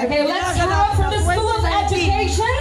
Okay, let's hear up from the School of Education.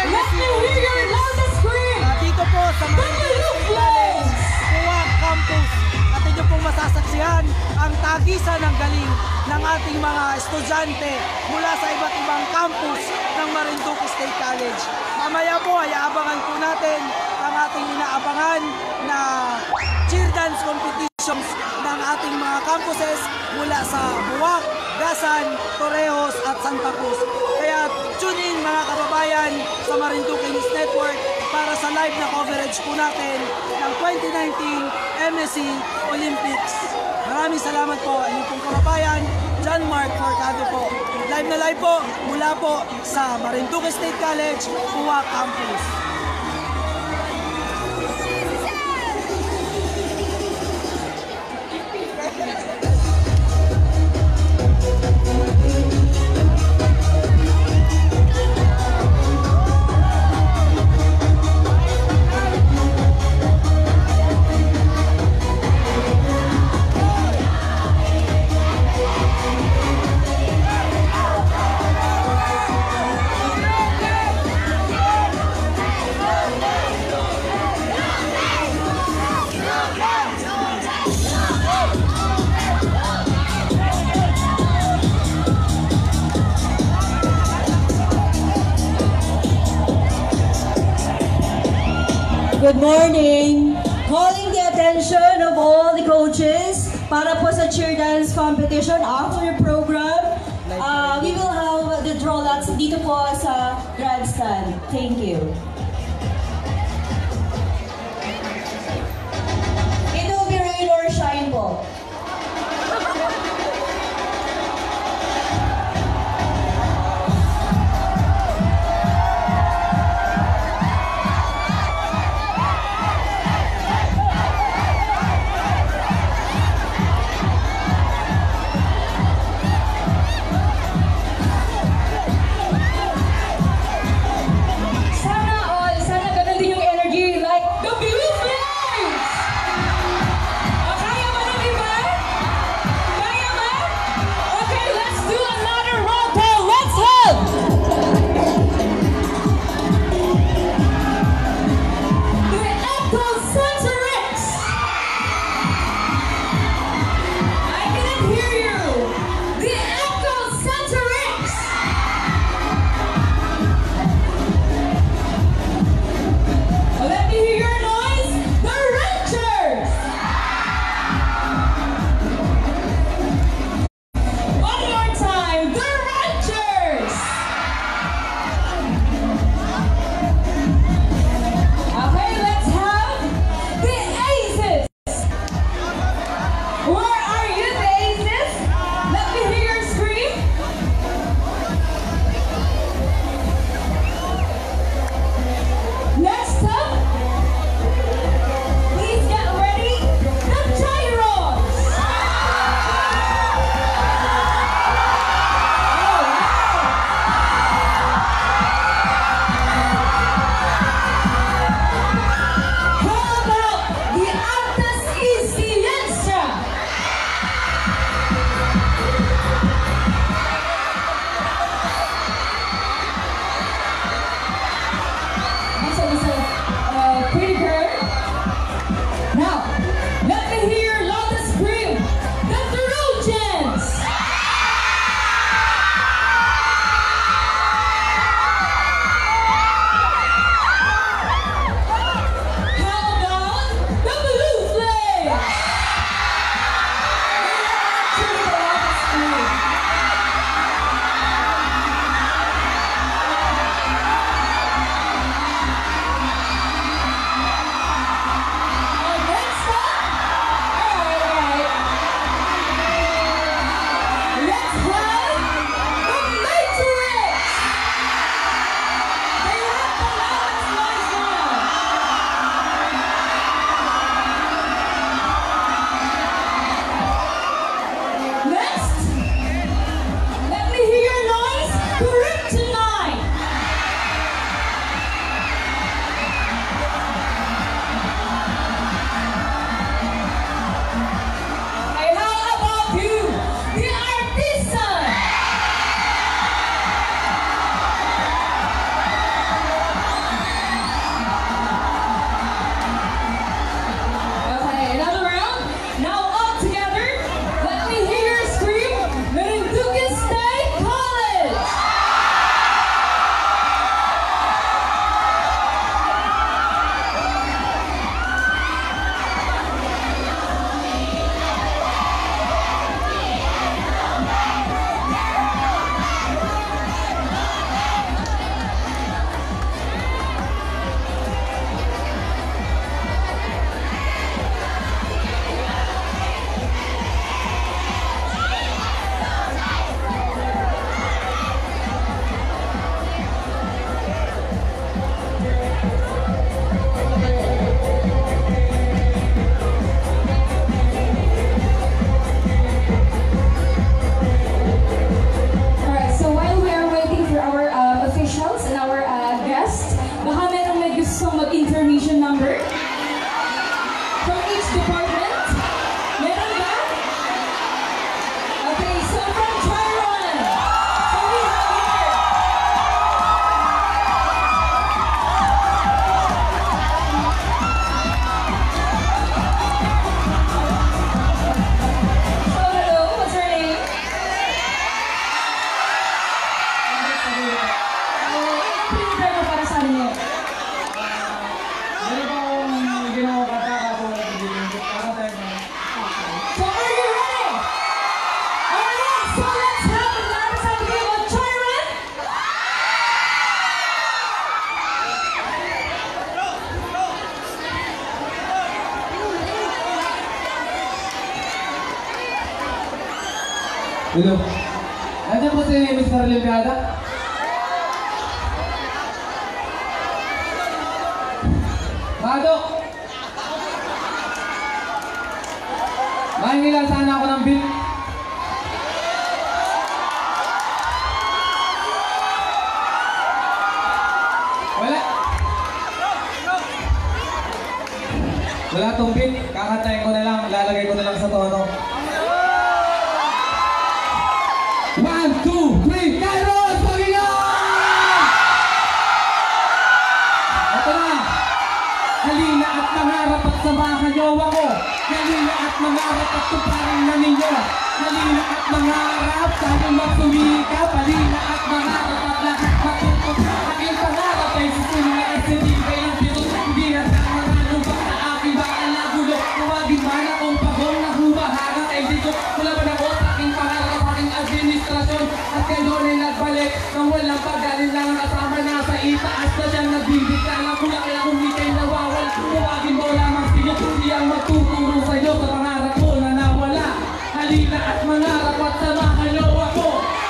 Let me hear your loudest scream. Dito po sa WU Flames! Puwag Campus. At inyo pong masasaksihan ang tagisan ng galing ng ating mga estudyante mula sa iba't ibang campus ng Marinduque State College. Mamaya po ay aabangan po natin ang ating inaabangan na cheer dance competitions ng ating mga campuses mula sa Buwak, Gasan, Torrejos at Santa Cruz. Kaya tune in mga kababayan sa Marinduque News Network para sa live na coverage po natin ng 2019 MSC Olympics. Maraming salamat po. Inyong pong kababayan, John Mark Forcado po. Live na live po mula po sa Marinduque State College, Puwak Campus. Good morning! Calling the attention of all the coaches para po sa cheer dance competition after the program. We will have the draw lots dito po sa grandstand. Thank you. It will be rain or shine po. Like the WU Flames! Kaya ba ng iba? Hello. Nandiyan po si Mr. Olimpiada? Mado! Mahingilan sana ako ng bill. Wala. Wala tong bill. Kakantayin ko na lang. Lalagay ko na lang sa tono. 1, 2, 3, Kairos! Panginoon! Ito na! Halina at mangarap at samahan niyo ako. Halina at mangarap at tuparin na ninyo. Halina at mangarap, tayo magsumikap. Halina at mangarap at lahat matutok. Aking pangarap ay susunod na SNDK ng pito. Hindi na tangarano ba sa aking baka na gulo. Huwagin man akong pagong na humaharap ay dito. Wala ba na ko sa aking pangarap, aking administrasyon. At ngayon ay nagbalik nang walang pagaling lang kasama na sa itaas na siyang nagbibigla lang kung kaya kung ikay nawawala. Huwagin mo lamang siya, siyang magtuturo sa'yo sa pangarap mo na nawala. Halina at mangarap at samahan niyo ako.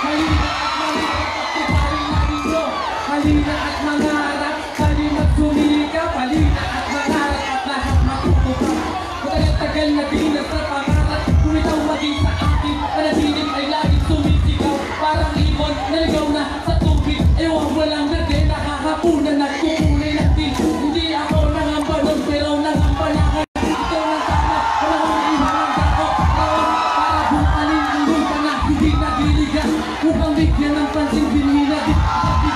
Halina at mangarap at tuparin na ninyo. Halina at mangarap, halina at sumikap. Halina at mangarap at lahat matutupan. Matagal-tagal na dinas sa pangarap, kung ikaw maging sa akin, manatiling ay laging sumisigaw. Parang ibon, naligaw na sa tubig. Ewan walang verde, nakakapunan at kukunin at hindi ako nangamba nun, pero nangamba na ako. Ito ng tama, wala kong iwanang dako. Para bukalin ang lupa na hindi nagiligan. Upang bigyan ng pansin, binilagin.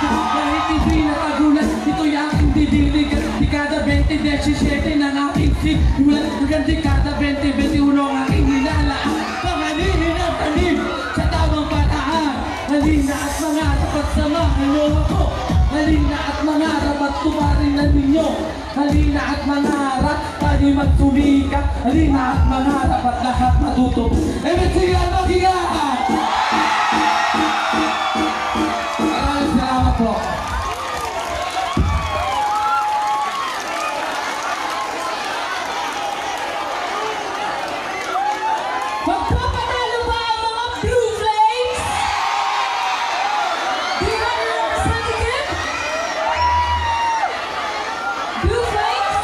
Kahit hindi natagulan, ito'y aking didiligan. Dekada 20-17 ng aking simulan. Hanggang dekada 20-21 ang aking hinalaan. Pangalihin ang tanim sa tamang paraan. Halina at mangarap at samahan niyo ako. Halina at mangarap at tumarin na ninyo. Halina at mangarap, tayo magsumikap. Halina at mangarap at lahat matuto. Sige, makigaan! Maraming salamat po. Magpapanalo ba ang mga Blue Flames? Do you have your representative? Blue Flames?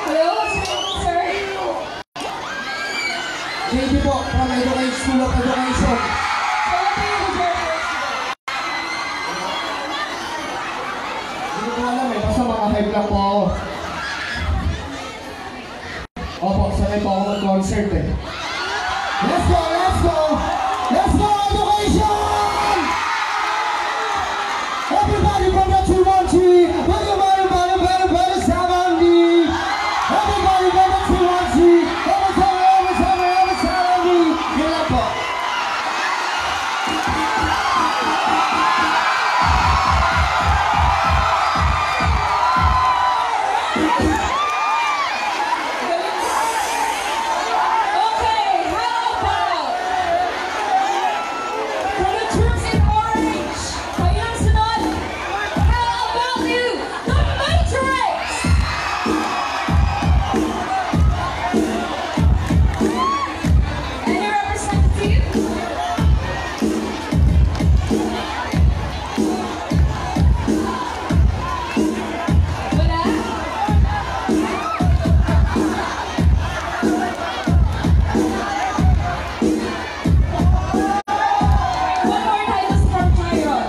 Hello, sir? JB po, from Education School of Education. Hindi ko alam eh, basta maka-hype lang po ako. Opo, sanay po ako mag-concert eh. Let's go! Let's go! Let's go, Education! Everybody from the 213, better sound me. Everybody from the 213, every sound me. Yun lang po. Okay, how about from the troops in orange? Kayo ang sunod. How about you, the Matrix? Any representative? Wala? One more titles from Chiron.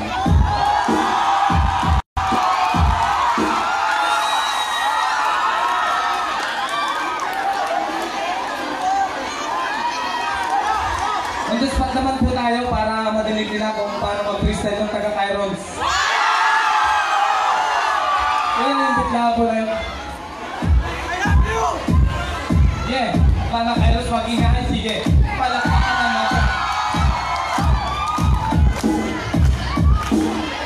On the spot naman po tayo para madinig nila kung paano mag-freestyle ng taga-Kyrons. Yan yung bitla po na yun. Yeah, mga Kyrons mag-ingaan, sige. Palakpakan naman siya.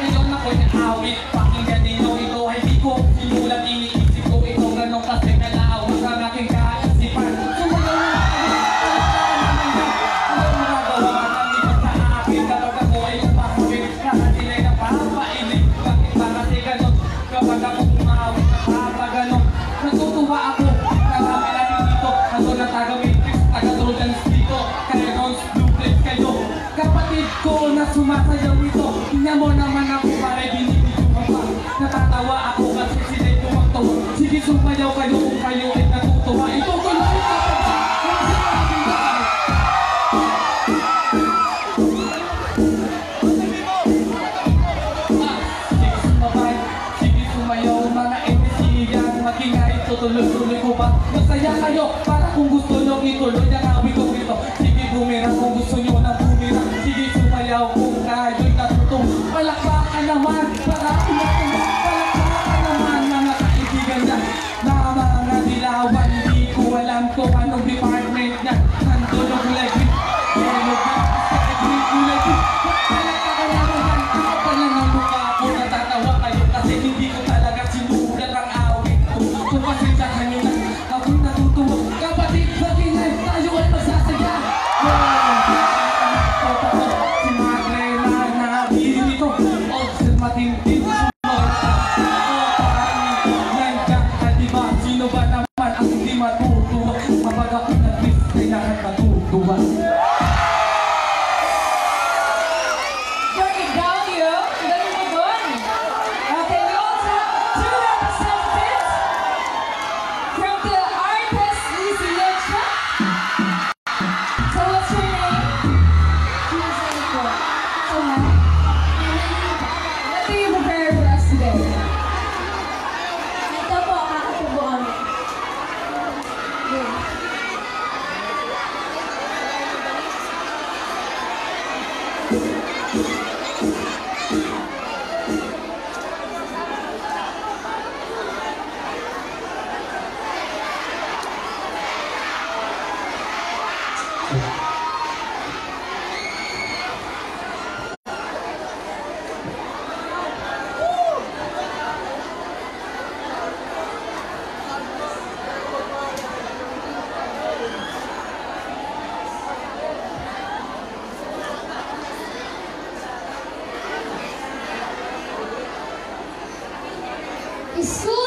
Ito na ko yung awit, pakinggan ninyo ito. Hindi ko sinulat, iniisip ko ito. Ganong kasi nalaawag ang aking kaisipan. Sumulaw na ako. Ano magagawa ng iba sa akin kapag ako ay umapawit? kapatid ko na sumasayaw ito. Tingnan mo naman ako para binibidyo ka pa. Natatawa ako kasi sila'y tumagtawa. Sige sumayaw kayo kung kayo ay natutuwa. Itutuloy ka pa ba? Yung sinabing bakit? Sige sumabay, sige sumayaw. Mga MC yan, magingay. Tutuloy-tuloy ko ba? Masaya kayo para kung gusto nyo ituloy ang awit ko ito. Sige bumira kung gusto nyo na bumira. Sige sumayaw kung kayo'y natutong. Palakpakan naman para umatong. Palakpakan naman mga kaibigan niya. Na mga dilawan, hindi ko alam kung anong department niya. Nandun ang kulay green. Yellow green, sky green, kulay green. Palakpakan naman yan. Ako pa lang ang mukha ko. Natatawa kayo kasi hindi ko talaga sinulat ang awit ko. Kung pasensyahan nyo na ako'y natutuwa. Kapatid, magingay, tayo ay magsasaya. Si Madre na nabili ko. O, sir matindi. Sumorta. O, parang nandiyan ka, diba? Sino ba naman ang hindi matutuwa? Kapag ako nag-miss, kailangan matutuwa. Very value. Galing mo doon. Okay, we also have two representatives from the artist Lizzie Lecha. So what's your name? So what do you prepare for us today? Ito po, kakatubuan. School